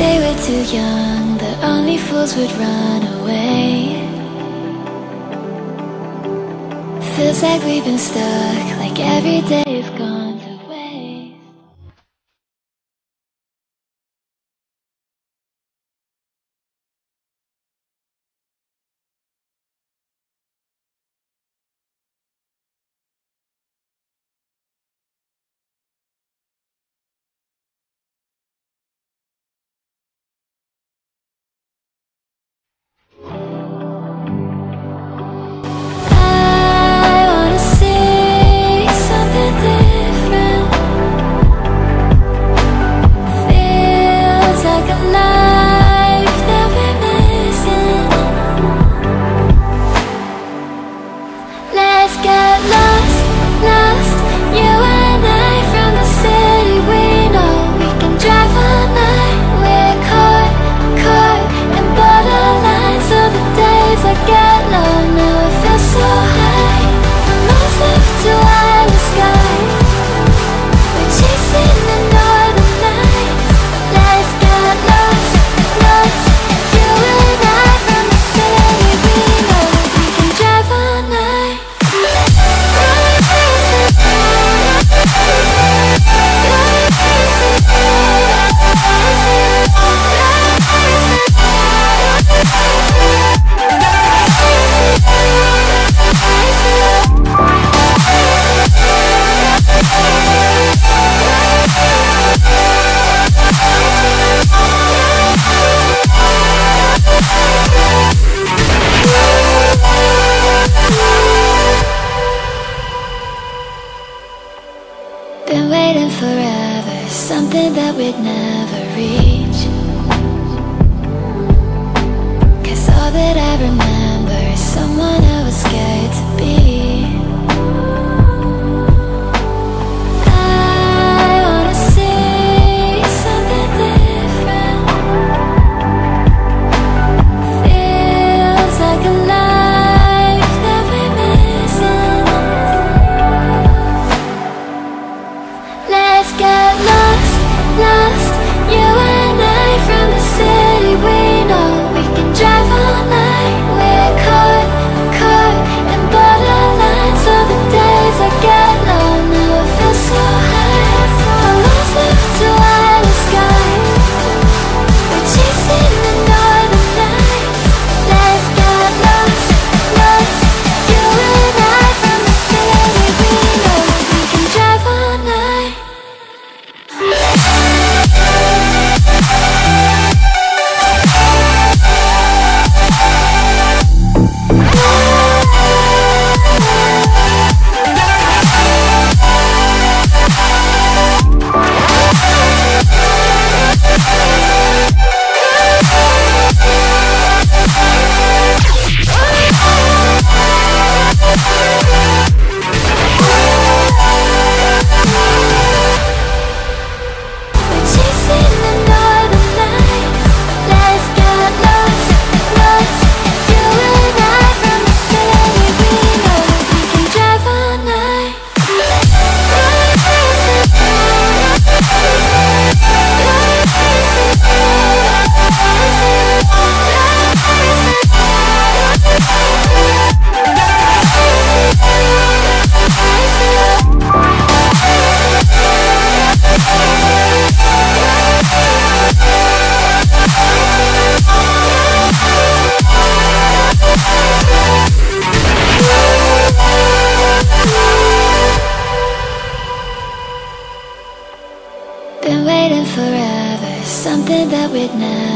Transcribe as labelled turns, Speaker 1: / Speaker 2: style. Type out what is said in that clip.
Speaker 1: say we're too young, that only fools would run away. Feels like we've been stuck, like every day is gone to waste. Been waiting forever, something that we'd never reach. 'Cause all that I remember is someone I was scared to be. I wanna see something different. Feels like a life that we're missing. Let's get lost, lost, you and I, from the city we know. We can drive all night, we're caught, caught in borderline. So the days I get low, now I feel so high. From lost left to island sky, we're chasing the northern lights. Let's get lost, lost, you and I, from the city we know. We can drive all night. Been waiting forever, something that we'd never